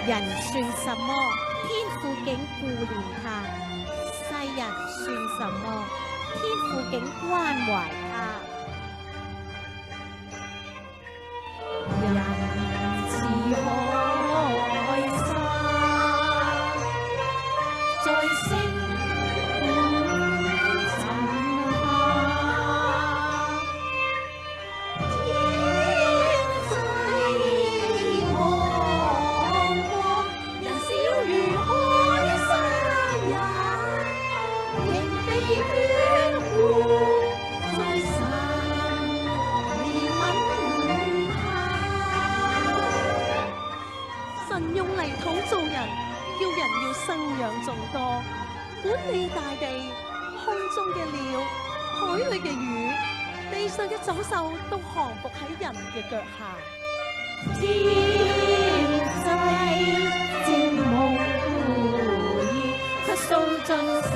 人算什麼？天父竟顧念他；世人算什麼？天父竟關懷他。人自海沙，在星空沉下，天際茫茫，人小如海沙也，仍被眷顧在神憐憫下。神用泥土造人，叫人要生養眾多，管理大地，空中嘅鳥，海裏嘅魚，地上嘅走獸都降服喺人嘅腳下。天際正無言，卻訴盡神